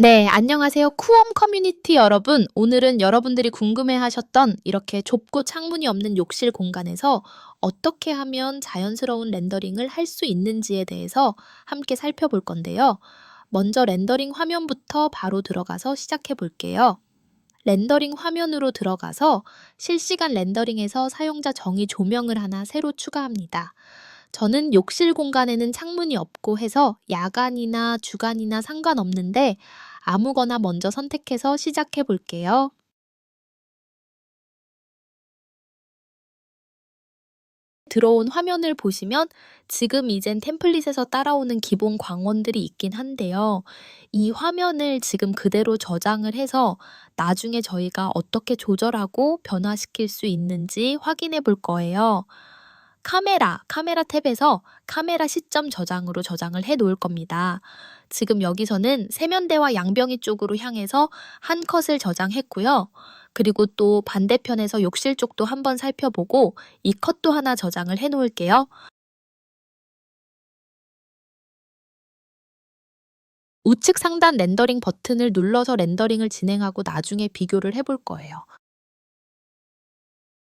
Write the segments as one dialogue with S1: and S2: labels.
S1: 네, 안녕하세요. 쿠엄 커뮤니티 여러분. 오늘은 여러분들이 궁금해하셨던 이렇게 좁고 창문이 없는 욕실 공간에서 어떻게 하면 자연스러운 렌더링을 할 수 있는지에 대해서 함께 살펴볼 건데요. 먼저 렌더링 화면부터 바로 들어가서 시작해 볼게요. 렌더링 화면으로 들어가서 실시간 렌더링에서 사용자 정의 조명을 하나 새로 추가합니다. 저는 욕실 공간에는 창문이 없고 해서 야간이나 주간이나 상관없는데 아무거나 먼저 선택해서 시작해 볼게요. 들어온 화면을 보시면 지금 이젠 템플릿에서 따라오는 기본 광원들이 있긴 한데요. 이 화면을 지금 그대로 저장을 해서 나중에 저희가 어떻게 조절하고 변화시킬 수 있는지 확인해 볼 거예요. 카메라 탭에서 카메라 시점 저장으로 저장을 해 놓을 겁니다. 지금 여기서는 세면대와 양변기 쪽으로 향해서 한 컷을 저장했고요. 그리고 또 반대편에서 욕실 쪽도 한번 살펴보고 이 컷도 하나 저장을 해 놓을게요. 우측 상단 렌더링 버튼을 눌러서 렌더링을 진행하고 나중에 비교를 해볼 거예요.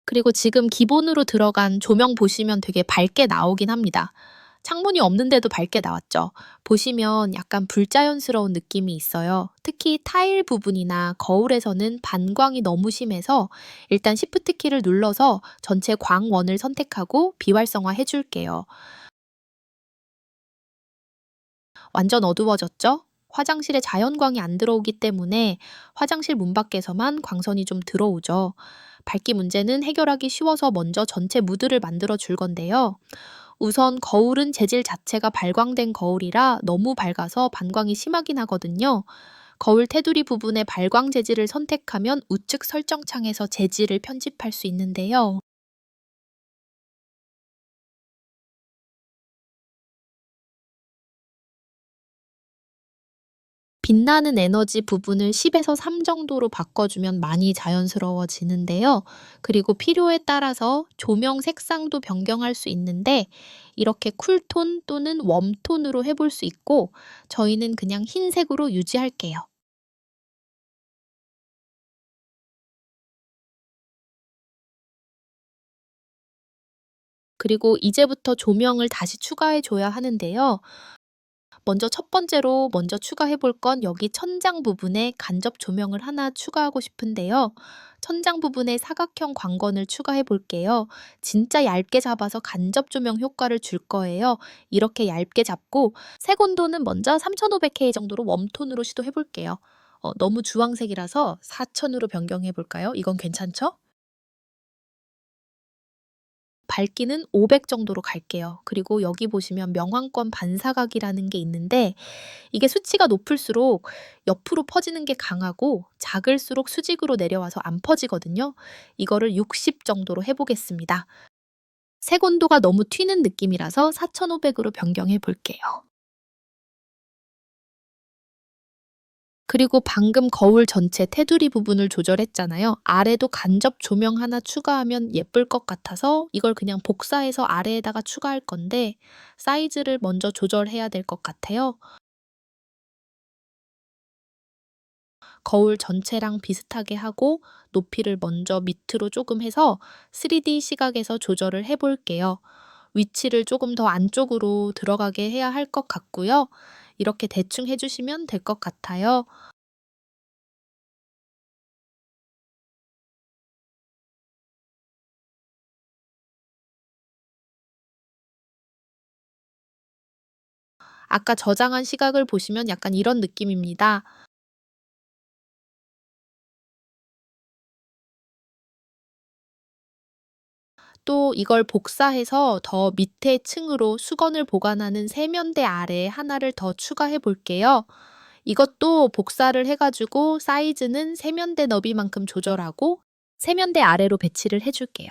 S1: 그리고 지금 기본으로 들어간 조명 보시면 되게 밝게 나오긴 합니다. 창문이 없는데도 밝게 나왔죠. 보시면 약간 불자연스러운 느낌이 있어요. 특히 타일 부분이나 거울에서는 반광이 너무 심해서 일단 Shift 키를 눌러서 전체 광원을 선택하고 비활성화 해줄게요. 완전 어두워졌죠? 화장실에 자연광이 안 들어오기 때문에 화장실 문 밖에서만 광선이 좀 들어오죠. 밝기 문제는 해결하기 쉬워서 먼저 전체 무드를 만들어 줄 건데요. 우선 거울은 재질 자체가 발광된 거울이라 너무 밝아서 반광이 심하긴 하거든요. 거울 테두리 부분에 발광 재질을 선택하면 우측 설정 창에서 재질을 편집할 수 있는데요. 빛나는 에너지 부분을 10에서 3 정도로 바꿔주면 많이 자연스러워지는데요. 그리고 필요에 따라서 조명 색상도 변경할 수 있는데 이렇게 쿨톤 또는 웜톤으로 해볼 수 있고 저희는 그냥 흰색으로 유지할게요. 그리고 이제부터 조명을 다시 추가해 줘야 하는데요. 먼저 첫 번째로 먼저 추가해 볼 건 여기 천장 부분에 간접 조명을 하나 추가하고 싶은데요. 천장 부분에 사각형 광건을 추가해 볼게요. 진짜 얇게 잡아서 간접 조명 효과를 줄 거예요. 이렇게 얇게 잡고 색온도는 먼저 3500K 정도로 웜톤으로 시도해 볼게요. 너무 주황색이라서 4000으로 변경해 볼까요? 이건 괜찮죠? 밝기는 500 정도로 갈게요. 그리고 여기 보시면 명왕권 반사각이라는 게 있는데 이게 수치가 높을수록 옆으로 퍼지는 게 강하고 작을수록 수직으로 내려와서 안 퍼지거든요. 이거를 60 정도로 해 보겠습니다. 색 온도가 너무 튀는 느낌이라서 4500으로 변경해 볼게요. 그리고 방금 거울 전체 테두리 부분을 조절했잖아요. 아래도 간접 조명 하나 추가하면 예쁠 것 같아서 이걸 그냥 복사해서 아래에다가 추가할 건데 사이즈를 먼저 조절해야 될 것 같아요. 거울 전체랑 비슷하게 하고 높이를 먼저 밑으로 조금 해서 3D 시각에서 조절을 해 볼게요. 위치를 조금 더 안쪽으로 들어가게 해야 할 것 같고요. 이렇게 대충 해 주시면 될 것 같아요. 아까 저장한 시각을 보시면 약간 이런 느낌입니다. 또 이걸 복사해서 더 밑에 층으로 수건을 보관하는 세면대 아래에 하나를 더 추가해 볼게요. 이것도 복사를 해 가지고 사이즈는 세면대 너비만큼 조절하고 세면대 아래로 배치를 해 줄게요.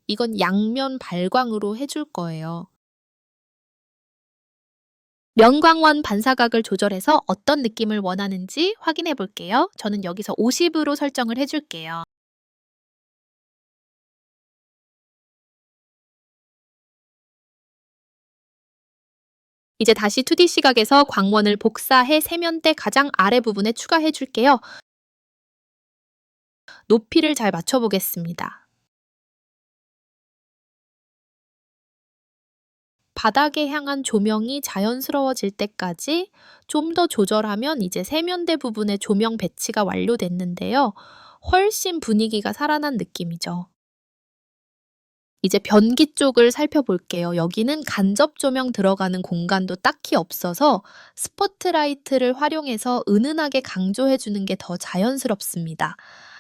S1: 이건 양면 발광으로 해줄 거예요. 면광원 반사각을 조절해서 어떤 느낌을 원하는지 확인해 볼게요. 저는 여기서 50으로 설정을 해 줄게요. 이제 다시 2D 시각에서 광원을 복사해 세면대 가장 아래 부분에 추가해 줄게요. 높이를 잘 맞춰보겠습니다. 바닥에 향한 조명이 자연스러워질 때까지 좀 더 조절하면 이제 세면대 부분의 조명 배치가 완료됐는데요. 훨씬 분위기가 살아난 느낌이죠. 이제 변기 쪽을 살펴볼게요. 여기는 간접 조명 들어가는 공간도 딱히 없어서 스포트라이트를 활용해서 은은하게 강조해 주는 게 더 자연스럽습니다.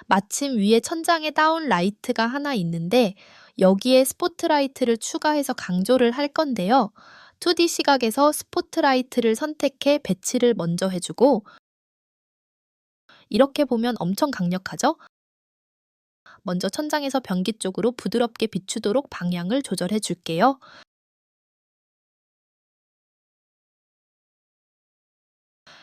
S1: 마침 위에 천장에 다운 라이트가 하나 있는데 여기에 스포트라이트를 추가해서 강조를 할 건데요. 2D 시각에서 스포트라이트를 선택해 배치를 먼저 해주고 이렇게 보면 엄청 강력하죠? 먼저 천장에서 변기 쪽으로 부드럽게 비추도록 방향을 조절해 줄게요.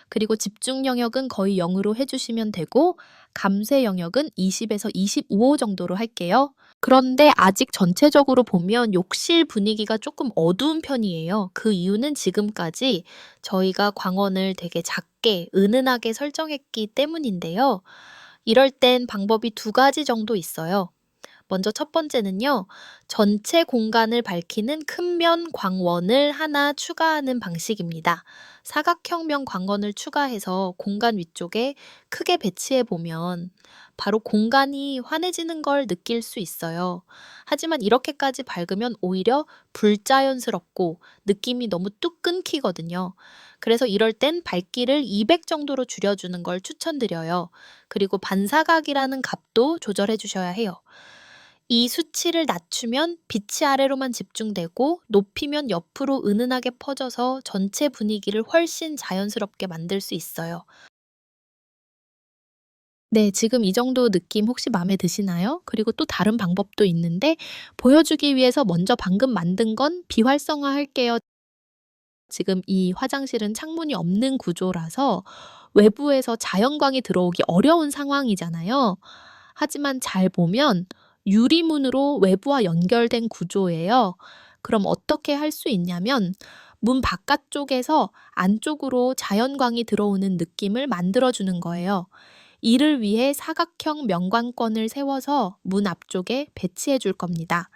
S1: 그리고 집중 영역은 거의 0으로 해주시면 되고 감쇄 영역은 20에서 25 정도로 할게요. 그런데 아직 전체적으로 보면 욕실 분위기가 조금 어두운 편이에요. 그 이유는 지금까지 저희가 광원을 되게 작게 은은하게 설정했기 때문인데요. 이럴 땐 방법이 두 가지 정도 있어요. 먼저 첫 번째는요. 전체 공간을 밝히는 큰 면 광원을 하나 추가하는 방식입니다. 사각형면 광원을 추가해서 공간 위쪽에 크게 배치해 보면 바로 공간이 환해지는 걸 느낄 수 있어요. 하지만 이렇게까지 밝으면 오히려 불자연스럽고 느낌이 너무 뚝 끊기거든요. 그래서 이럴 땐 밝기를 200 정도로 줄여주는 걸 추천드려요. 그리고 반사각이라는 값도 조절해 주셔야 해요. 이 수치를 낮추면 빛이 아래로만 집중되고 높이면 옆으로 은은하게 퍼져서 전체 분위기를 훨씬 자연스럽게 만들 수 있어요. 네, 지금 이 정도 느낌 혹시 마음에 드시나요? 그리고 또 다른 방법도 있는데 보여주기 위해서 먼저 방금 만든 건 비활성화 할게요. 지금 이 화장실은 창문이 없는 구조라서 외부에서 자연광이 들어오기 어려운 상황이잖아요. 하지만 잘 보면 유리문으로 외부와 연결된 구조예요. 그럼 어떻게 할 수 있냐면 문 바깥쪽에서 안쪽으로 자연광이 들어오는 느낌을 만들어주는 거예요. 이를 위해 사각형 명광권을 세워서 문 앞쪽에 배치해 줄 겁니다.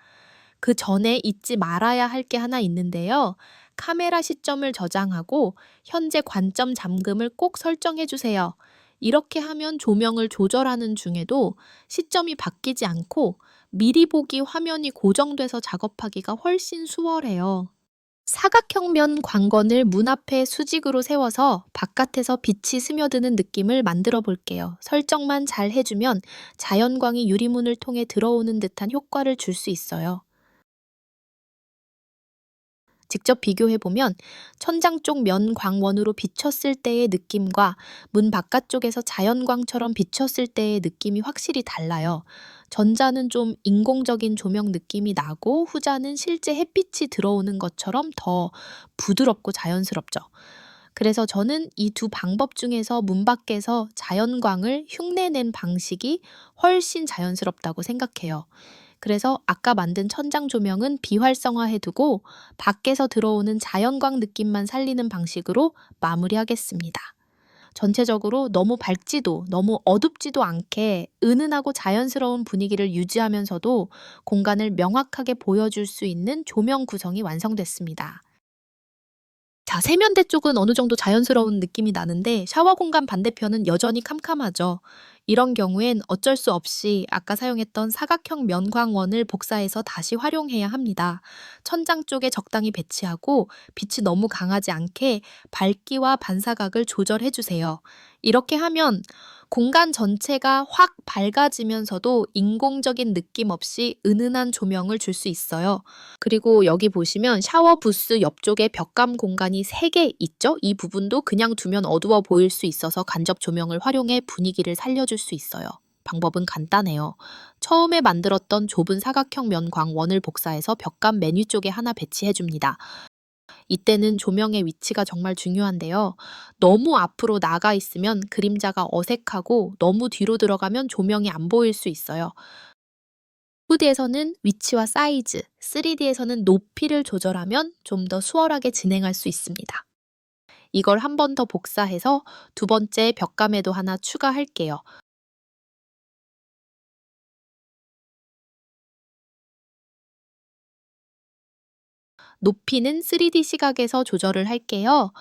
S1: 그 전에 잊지 말아야 할 게 하나 있는데요. 카메라 시점을 저장하고 현재 관점 잠금을 꼭 설정해 주세요. 이렇게 하면 조명을 조절하는 중에도 시점이 바뀌지 않고 미리 보기 화면이 고정돼서 작업하기가 훨씬 수월해요. 사각형면 광건을 문 앞에 수직으로 세워서 바깥에서 빛이 스며드는 느낌을 만들어 볼게요. 설정만 잘 해주면 자연광이 유리문을 통해 들어오는 듯한 효과를 줄 수 있어요. 직접 비교해보면 천장 쪽 면 광원으로 비쳤을 때의 느낌과 문 바깥쪽에서 자연광처럼 비쳤을 때의 느낌이 확실히 달라요. 전자는 좀 인공적인 조명 느낌이 나고 후자는 실제 햇빛이 들어오는 것처럼 더 부드럽고 자연스럽죠. 그래서 저는 이 두 방법 중에서 문 밖에서 자연광을 흉내낸 방식이 훨씬 자연스럽다고 생각해요. 그래서 아까 만든 천장 조명은 비활성화해두고 밖에서 들어오는 자연광 느낌만 살리는 방식으로 마무리하겠습니다. 전체적으로 너무 밝지도 너무 어둡지도 않게 은은하고 자연스러운 분위기를 유지하면서도 공간을 명확하게 보여줄 수 있는 조명 구성이 완성됐습니다. 자, 세면대 쪽은 어느 정도 자연스러운 느낌이 나는데 샤워 공간 반대편은 여전히 캄캄하죠. 이런 경우엔 어쩔 수 없이 아까 사용했던 사각형 면광원을 복사해서 다시 활용해야 합니다. 천장 쪽에 적당히 배치하고 빛이 너무 강하지 않게 밝기와 반사각을 조절해 주세요. 이렇게 하면 공간 전체가 확 밝아지면서도 인공적인 느낌 없이 은은한 조명을 줄 수 있어요. 그리고 여기 보시면 샤워 부스 옆쪽에 벽감 공간이 3개 있죠? 이 부분도 그냥 두면 어두워 보일 수 있어서 간접 조명을 활용해 분위기를 살려줄 수 있어요. 방법은 간단해요. 처음에 만들었던 좁은 사각형 면광 원을 복사해서 벽감 메뉴 쪽에 하나 배치해줍니다. 이때는 조명의 위치가 정말 중요한데요. 너무 앞으로 나가 있으면 그림자가 어색하고 너무 뒤로 들어가면 조명이 안 보일 수 있어요. 2D에서는 위치와 사이즈, 3D에서는 높이를 조절하면 좀 더 수월하게 진행할 수 있습니다. 이걸 한 번 더 복사해서 두 번째 벽감에도 하나 추가할게요. 높이는 3D 시각에서 조절을 할게요.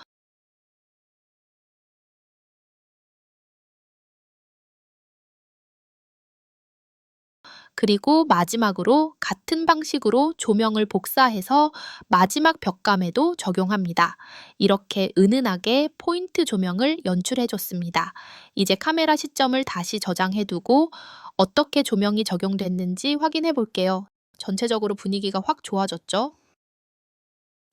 S1: 그리고 마지막으로 같은 방식으로 조명을 복사해서 마지막 벽감에도 적용합니다. 이렇게 은은하게 포인트 조명을 연출해 줬습니다. 이제 카메라 시점을 다시 저장해 두고 어떻게 조명이 적용됐는지 확인해 볼게요. 전체적으로 분위기가 확 좋아졌죠?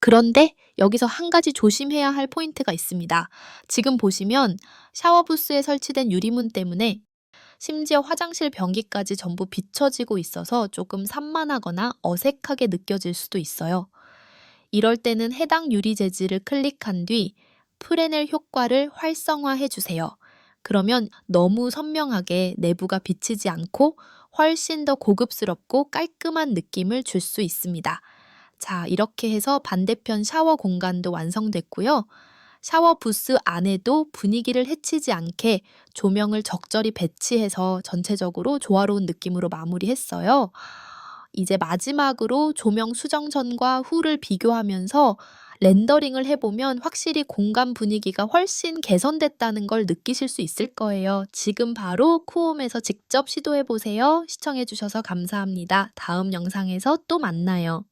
S1: 그런데 여기서 한 가지 조심해야 할 포인트가 있습니다. 지금 보시면 샤워 부스에 설치된 유리문 때문에 심지어 화장실 변기까지 전부 비춰지고 있어서 조금 산만하거나 어색하게 느껴질 수도 있어요. 이럴 때는 해당 유리 재질을 클릭한 뒤 프레넬 효과를 활성화해 주세요. 그러면 너무 선명하게 내부가 비치지 않고 훨씬 더 고급스럽고 깔끔한 느낌을 줄 수 있습니다. 자, 이렇게 해서 반대편 샤워 공간도 완성됐고요. 샤워 부스 안에도 분위기를 해치지 않게 조명을 적절히 배치해서 전체적으로 조화로운 느낌으로 마무리했어요. 이제 마지막으로 조명 수정 전과 후를 비교하면서 렌더링을 해보면 확실히 공간 분위기가 훨씬 개선됐다는 걸 느끼실 수 있을 거예요. 지금 바로 쿠옴에서 직접 시도해보세요. 시청해주셔서 감사합니다. 다음 영상에서 또 만나요.